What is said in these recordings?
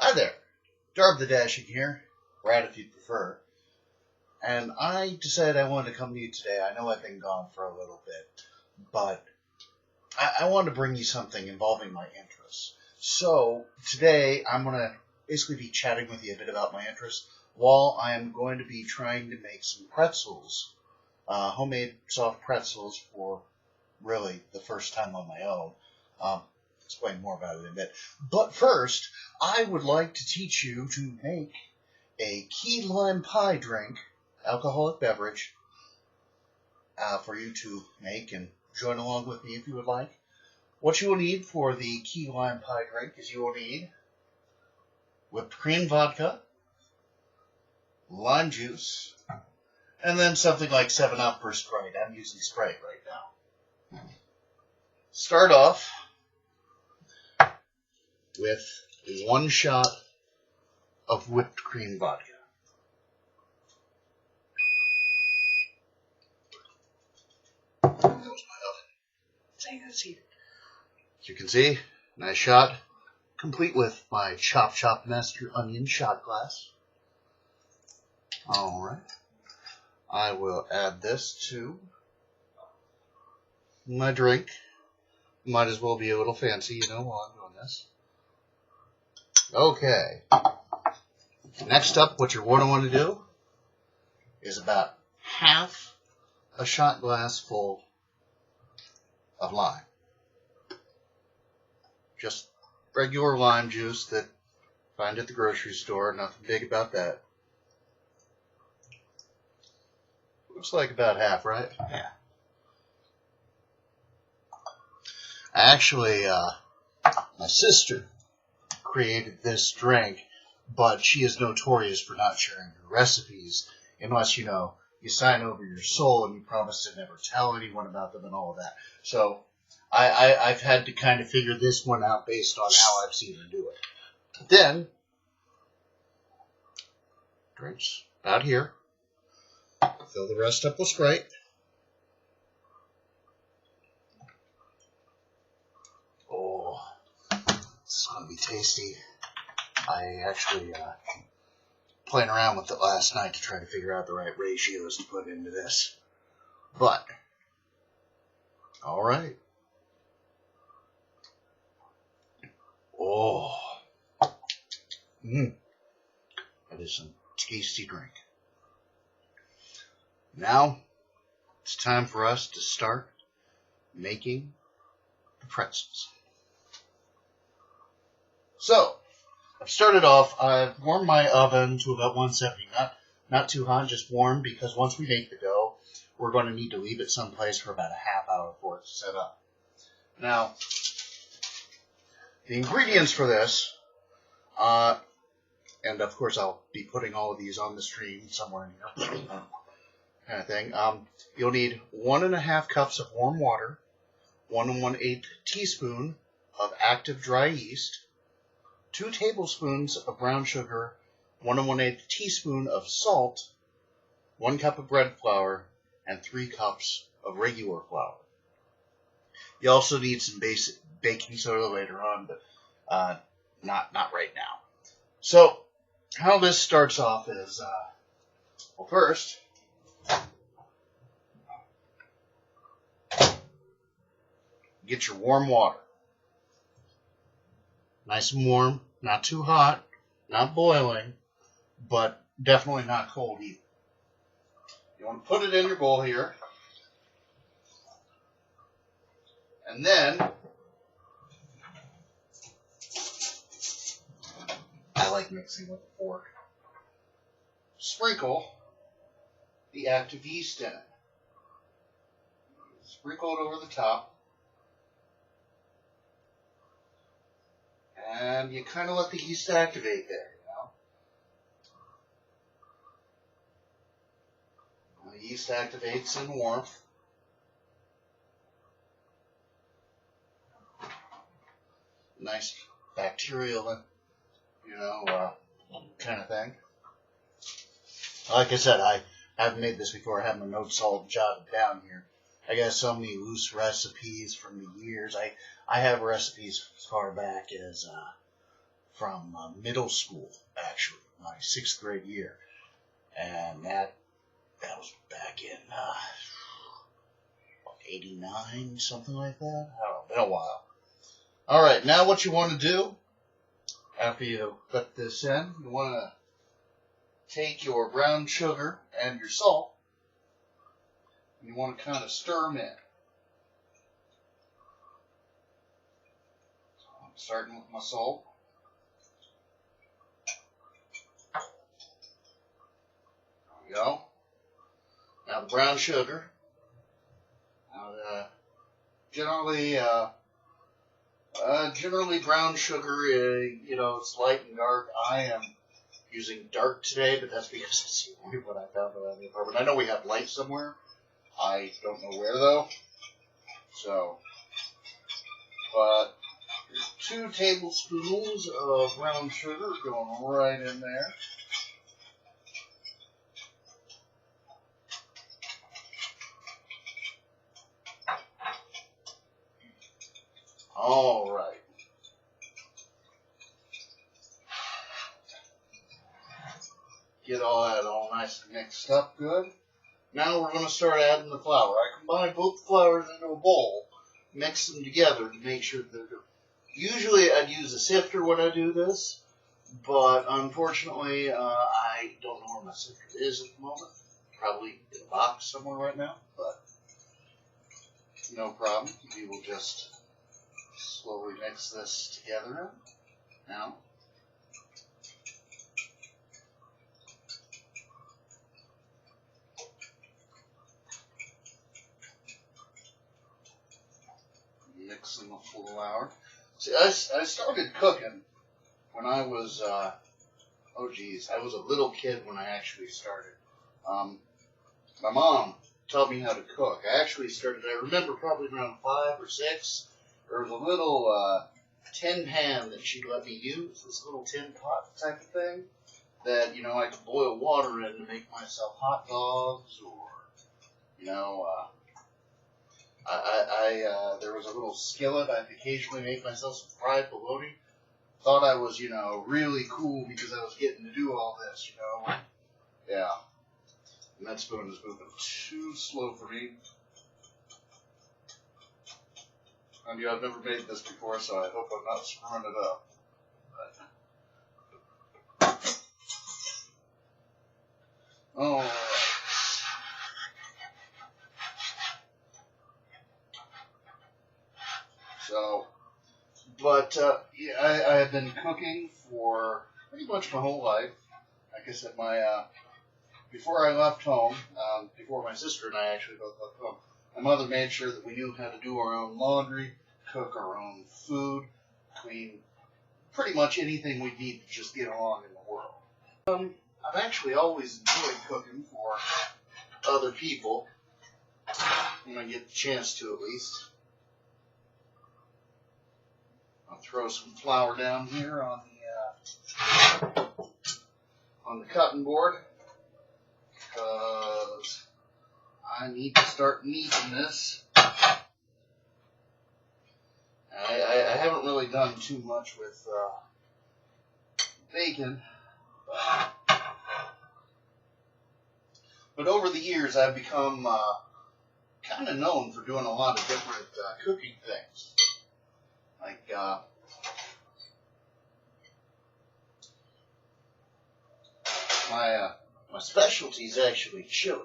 Hi there, Darb the Dashing here, Brad if you prefer, and I decided I wanted to come to you today. I know I've been gone for a little bit, but I wanted to bring you something involving my interests. So today I'm going to basically be chatting with you a bit about my interests while I'm going to be trying to make some pretzels, homemade soft pretzels for really the first time on my own. Explain more about it in a bit. But first, I would like to teach you to make a key lime pie drink, alcoholic beverage, for you to make and join along with me if you would like. What you will need for the key lime pie drink is you will need whipped cream vodka, lime juice, and then something like 7-Up or Sprite. I'm using Sprite right now. Start off with 1 shot of whipped cream vodka. There's my oven. As you can see, nice shot, complete with my Chop Master Onion shot glass. Alright, I will add this to my drink. Might as well be a little fancy, while I'm doing this. Okay. Next up, what you're going to want to do is about half a shot glass full of lime. Just regular lime juice that you find at the grocery store. Nothing big about that. Looks like about half, right? Yeah. Actually, my sister created this drink, but she is notorious for not sharing her recipes unless, you sign over your soul and you promise to never tell anyone about them and all of that. So I've had to kind of figure this one out based on how I've seen her do it. Then, drinks about here. Fill the rest up with Sprite. Oh, this is going to be tasty. I actually playing around with it last night to try to figure out the right ratios to put into this. But, alright. Oh. That is some tasty drink. Now, it's time for us to start making the pretzels. So, I've started off, I've warmed my oven to about 170. Not too hot, just warm, because once we make the dough, we're going to need to leave it someplace for about a half hour for it to set up. Now, the ingredients for this, and of course I'll be putting all of these on the stream somewhere in here, kind of thing. You'll need 1.5 cups of warm water, 1 1/8 teaspoon of active dry yeast, 2 tablespoons of brown sugar, 1 1/8 teaspoon of salt, 1 cup of bread flour, and 3 cups of regular flour. You also need some basic baking soda later on, but not right now. So, how this starts off is, well, first, get your warm water. Nice and warm, not too hot, not boiling, but definitely not cold either. You want to put it in your bowl here, and then I like mixing with a fork. Sprinkle the active yeast in it. Sprinkle it over the top. And you kind of let the yeast activate there, When the yeast activates in warmth, nice bacterial, kind of thing. Like I said, I haven't made this before. I have my notes all jotted down here. I got so many loose recipes from the years. I have recipes as far back as from middle school, actually, my 6th grade year. And that was back in 89, something like that. I don't know, been a while. All right, now what you want to do after you put this in, you want to take your brown sugar and your salt, and you want to kind of stir them in. So I'm starting with my salt. There we go. Now the brown sugar. Now, generally brown sugar, it's light and dark. I am using dark today, but that's because it's what I found around the apartment. I know we have light somewhere. I don't know where though. So, but 2 tablespoons of brown sugar going right in there. All right. Get all that all nice and mixed up good. Now we're going to start adding the flour. I combine both flours into a bowl, mix them together to make sure that they're good. Usually I'd use a sifter when I do this, but unfortunately I don't know where my sifter is at the moment. Probably in a box somewhere right now, but no problem. We will just slowly mix this together now. Mixing the flour. See, I started cooking when I was, I was a little kid when I actually started. My mom taught me how to cook. I actually started, I remember probably around 5 or 6. There was a little tin pan that she let me use, this little tin pot type of thing, that, I could boil water in to make myself hot dogs or, there was a little skillet. I'd occasionally make myself some fried bologna. Thought I was, really cool because I was getting to do all this, Yeah. And that spoon is moving too slow for me. I've never made this before, so I hope I'm not screwing it up. All right. So, but I have been cooking for pretty much my whole life. Like I said, before I left home, before my sister and I actually both left home, my mother made sure that we knew how to do our own laundry, cook our own food, clean pretty much anything we need to just get along in the world. I've actually always enjoyed cooking for other people, when I get the chance to at least. I'll throw some flour down here on the cutting board, because I need to start kneading this. I haven't really done too much with bacon, but over the years I've become kind of known for doing a lot of different cooking things. Like my specialty is actually chili.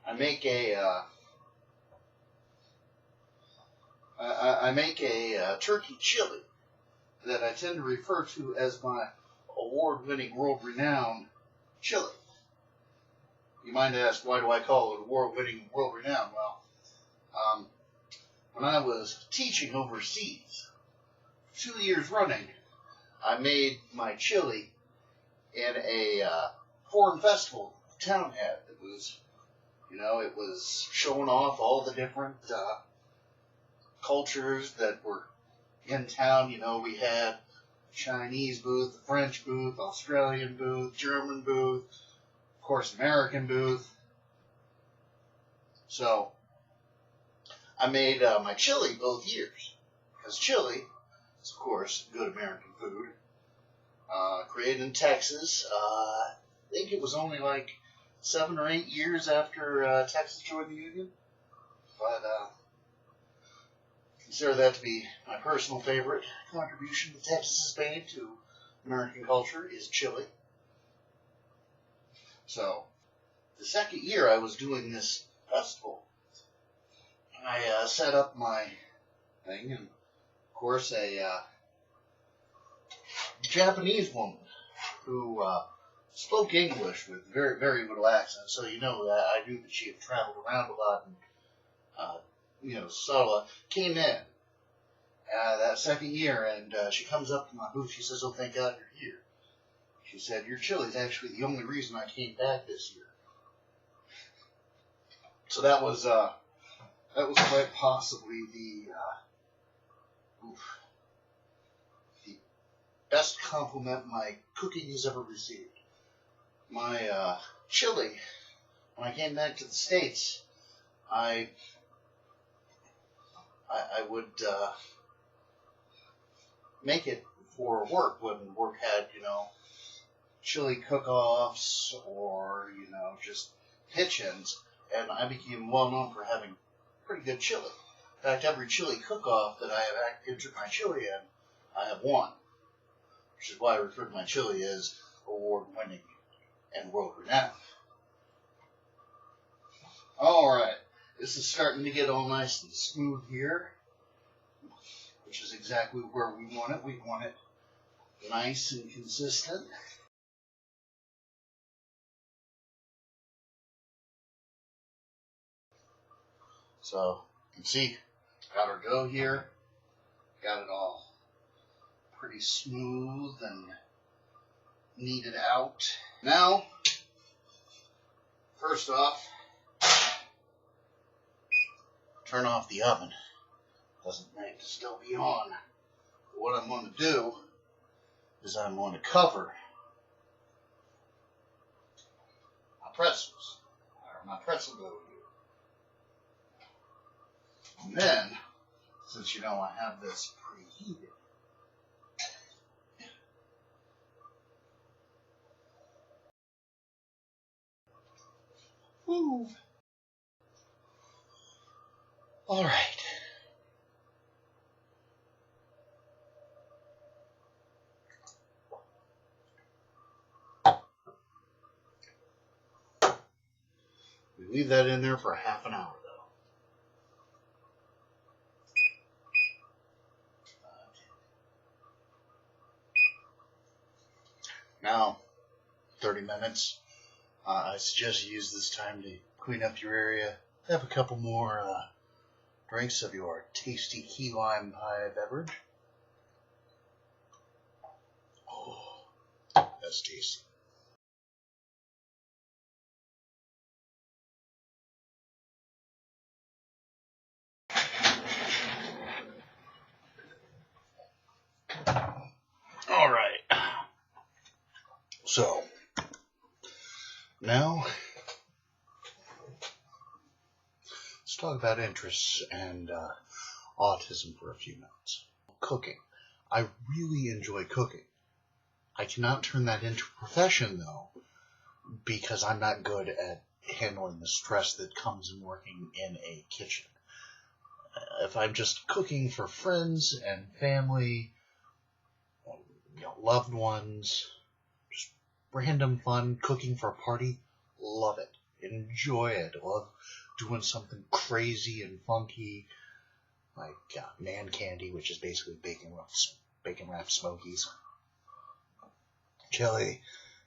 I make a turkey chili that I tend to refer to as my award-winning, world-renowned chili. You might ask, why do I call it award-winning, world-renowned? Well, when I was teaching overseas, 2 years running, I made my chili in a foreign festival town had. It was, it was showing off all the different cultures that were in town. We had Chinese booth, the French booth, Australian booth, German booth, of course, American booth. So I made my chili both years, because chili is, of course, good American food. created in Texas. I think it was only like 7 or 8 years after Texas joined the Union. But consider that to be my personal favorite contribution that Texas has made to American culture is chili. So, the second year I was doing this festival, I set up my thing, and of course a Japanese woman who spoke English with very, very little accent. So I knew that she had traveled around a lot, and so came in that second year, and she comes up to my booth. She says, "Oh, thank God you're here." She said, "Your chili is actually the only reason I came back this year." So that was quite possibly the best compliment my cooking has ever received. My chili, when I came back to the States, I would make it for work when work had, chili cook-offs or, just pitch-ins, and I became well known for having pretty good chili. In fact, every chili cook-off that I have entered my chili in, I have won, which is why I refer to my chili as award-winning and world-renowned. Alright, this is starting to get all nice and smooth here, which is exactly where we want it. We want it nice and consistent. So, you can see, got our dough here, got it all pretty smooth and kneaded out. Now, first off, turn off the oven. Doesn't need to still be on. But what I'm going to do is I'm going to cover my pretzels, or my pretzel dough here. And then, since I have this preheated, woo. All right. We leave that in there for half an hour, though. Now, 30 minutes. I suggest you use this time to clean up your area. Have a couple more drinks of your tasty key lime pie beverage. Oh, that's tasty. All right. So, now, let's talk about interests and autism for a few minutes. Cooking. I really enjoy cooking. I cannot turn that into a profession, though, because I'm not good at handling the stress that comes in working in a kitchen. If I'm just cooking for friends and family, loved ones, just random fun, cooking for a party, love it. Enjoy it. Love doing something crazy and funky, like man candy, which is basically bacon wrapped smokies. Chili,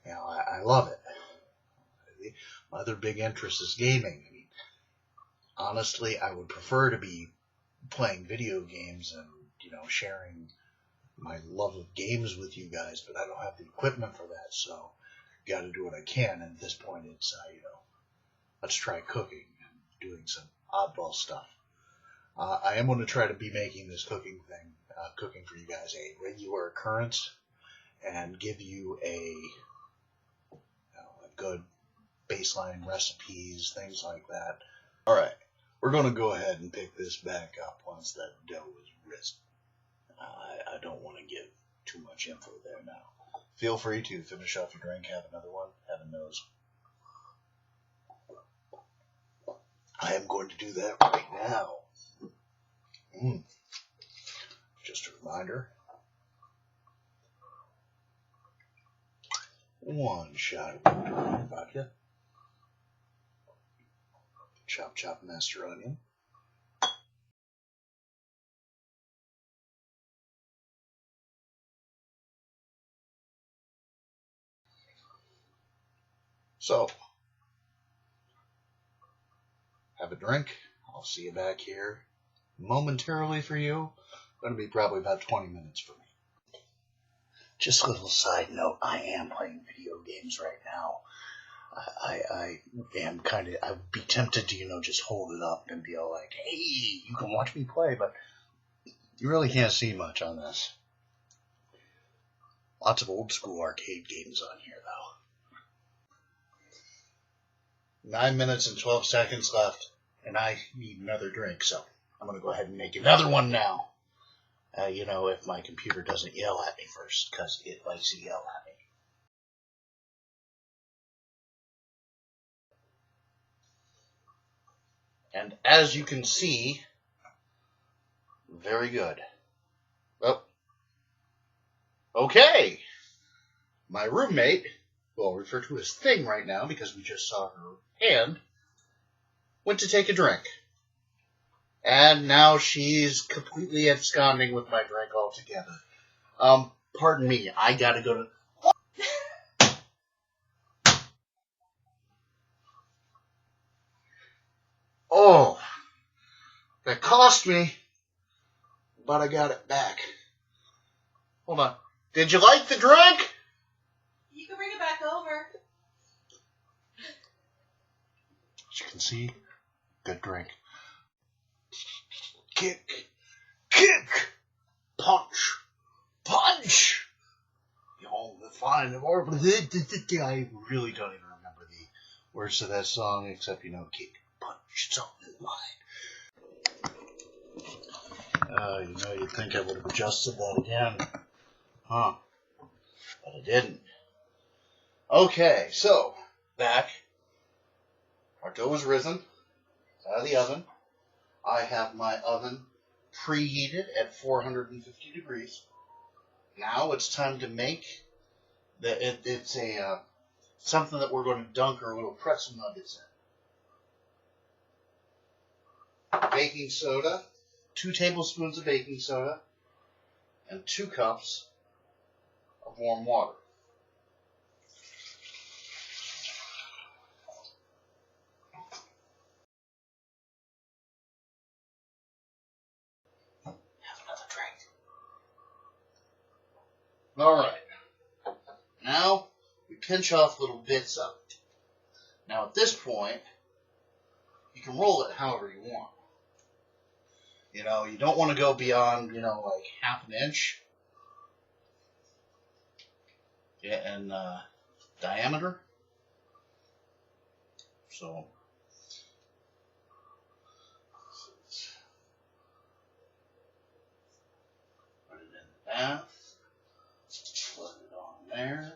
I love it. My other big interest is gaming. I mean, honestly, I would prefer to be playing video games and, sharing my love of games with you guys, but I don't have the equipment for that, so got to do what I can. And at this point, it's, let's try cooking and doing some oddball stuff. I am going to try to be making this cooking for you guys a regular occurrence and give you a good baseline recipes, things like that. All right, we're going to go ahead and pick this back up once that dough is risen. I don't want to give too much info there now. Feel free to finish off your drink, have another one, heaven knows. I am going to do that right now. Just a reminder. One shot of vodka. Chop master onion. So, have a drink. I'll see you back here momentarily for you. Going to be probably about 20 minutes for me. Just a little side note, I am playing video games right now. I am I would be tempted to, just hold it up and be all like, hey, you can watch me play, but you really can't see much on this. Lots of old school arcade games on here, though. 9 minutes and 12 seconds left, and I need another drink, so I'm going to go ahead and make another one now. If my computer doesn't yell at me first, because it likes to yell at me. And as you can see, very good. Oh, okay. My roommate, who I'll refer to as Thing right now because we just saw her hand, went to take a drink. And now she's completely absconding with my drink altogether. Pardon me, I gotta go to... Oh, that cost me, but I got it back. Hold on. Did you like the drink? You can bring it back over. As you can see, good drink. Kick, punch. Fine. I really don't even remember the words to that song, except, kick, punch, something in line. You'd think I would have adjusted that again. Huh. But I didn't. Okay, so, back. Our dough is risen. It's out of the oven. I have my oven preheated at 450 degrees. Now it's time to make it's something that we're going to dunk our little pretzel nuggets in. Baking soda, 2 tablespoons of baking soda, and 2 cups of warm water. Have another drink. All right. Now, we pinch off little bits of it. Now, at this point, you can roll it however you want. You don't want to go beyond, like half an inch in diameter. So, put it in the bath. Put it on there.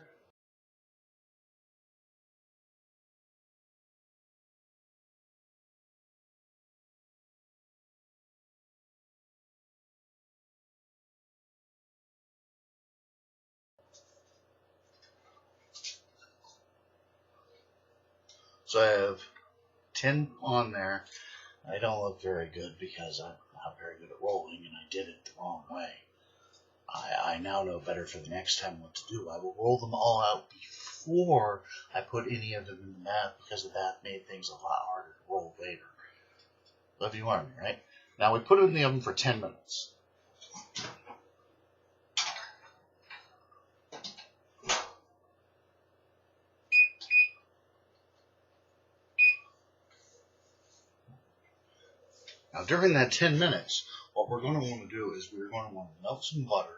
So I have 10 on there. I don't look very good because I'm not very good at rolling and I did it the wrong way. I now know better for the next time what to do. I will roll them all out before I put any of them in the bath because the bath made things a lot harder to roll later. Love you army, right? Now we put it in the oven for 10 minutes. Now during that 10 minutes, what we're going to want to do is we're going to want to melt some butter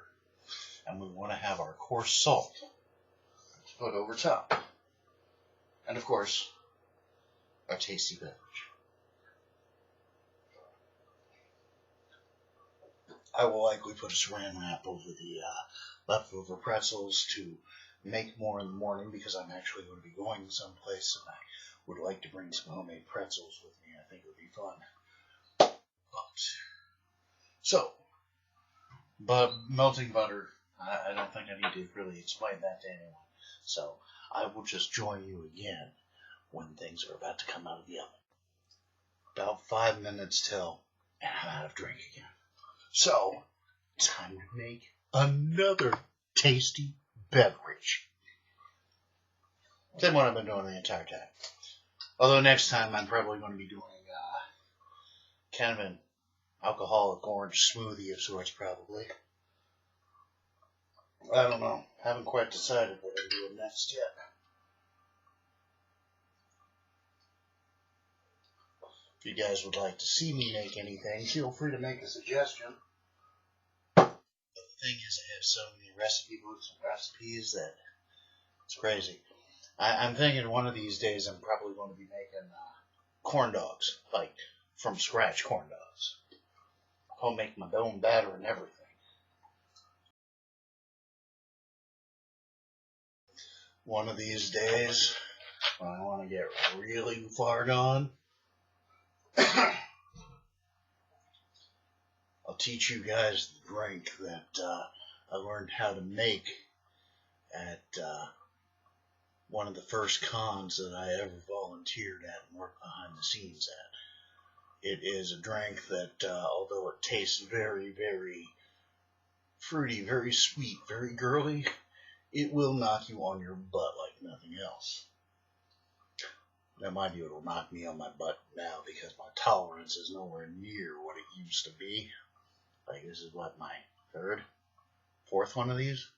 and we want to have our coarse salt to put over top. And of course, our tasty beverage. I will likely put a saran wrap over the leftover pretzels to make more in the morning because I'm actually going to be going someplace and I would like to bring some homemade pretzels with me. I think it would be fun. But melting butter, I don't think I need to really explain that to anyone. So I will just join you again when things are about to come out of the oven. About 5 minutes till, and I'm out of drink again. So, time to make another tasty beverage. Same one I've been doing the entire time. Although next time I'm probably going to be doing kind of an alcoholic orange smoothie of sorts, probably. I don't know. Haven't quite decided what I'm doing next yet. If you guys would like to see me make anything, feel free to make a suggestion. But the thing is, I have so many recipe books and recipes that it's crazy. I'm thinking one of these days I'm probably going to be making corn dogs, like from scratch corn dogs. I'll make my own batter and everything. One of these days, when I want to get really far gone, I'll teach you guys the drink that I learned how to make at one of the first cons that I ever volunteered at and worked behind the scenes at. It is a drink that, although it tastes very, very fruity, very sweet, very girly, it will knock you on your butt like nothing else. Now, mind you, it'll knock me on my butt now because my tolerance is nowhere near what it used to be. Like, this is what, my fourth one of these?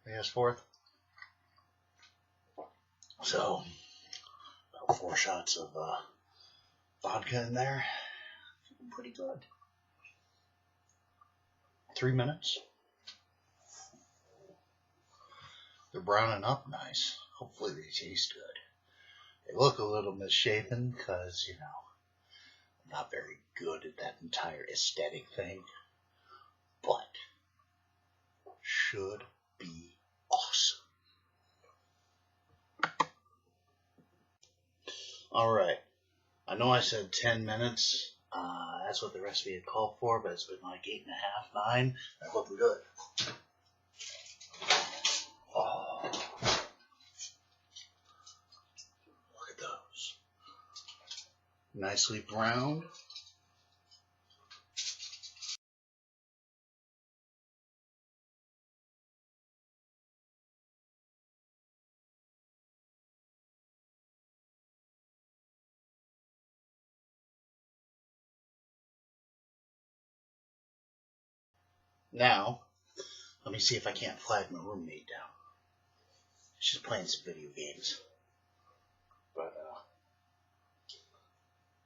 I guess fourth. So, about 4 shots of vodka in there. Feeling pretty good. 3 minutes. They're browning up nice. Hopefully they taste good. They look a little misshapen because, you know, I'm not very good at that entire aesthetic thing. But should be awesome. Alright. I know I said 10 minutes. That's what the recipe had called for, but it's been like 8.5, 9. They're looking good. Oh. Look at those. Nicely browned. Now, let me see if I can't flag my roommate down. She's playing some video games. But,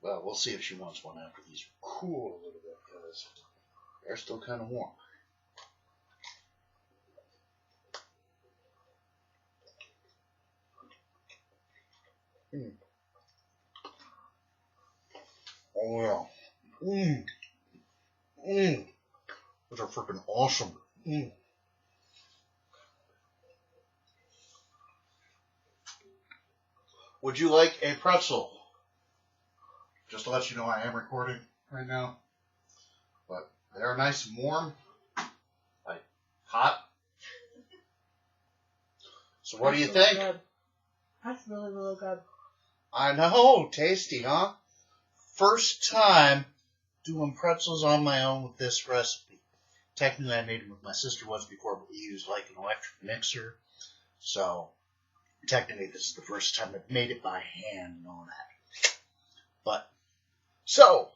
well, we'll see if she wants one after these cool a little bit, because they're still kind of warm. Oh, yeah. Those are freaking awesome. Would you like a pretzel? Just to let you know, I am recording right now. But they're nice and warm. Like, hot. So what do you think? Good. That's really, really good. I know. Tasty, huh? First time doing pretzels on my own with this recipe. Technically, I made them with my sister once before, but we used like an electric mixer. So, technically, this is the first time I've made it by hand and all that. But, so,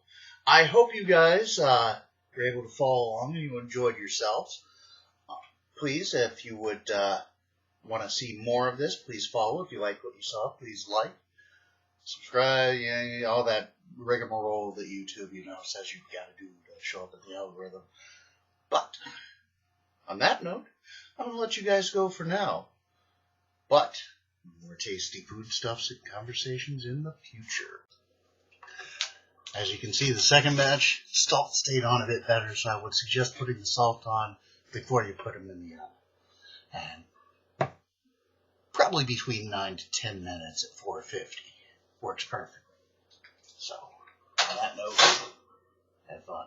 I hope you guys were able to follow along and you enjoyed yourselves. Please, if you would want to see more of this, please follow. If you like what you saw, please like, subscribe, all that rigmarole that YouTube, says you've got to do to show up in the algorithm. But, on that note, I'm going to let you guys go for now. But, more tasty foodstuffs and conversations in the future. As you can see, the second batch, salt stayed on a bit better, so I would suggest putting the salt on before you put them in the oven. And probably between 9 to 10 minutes at 450. Works perfectly. So, on that note, have fun.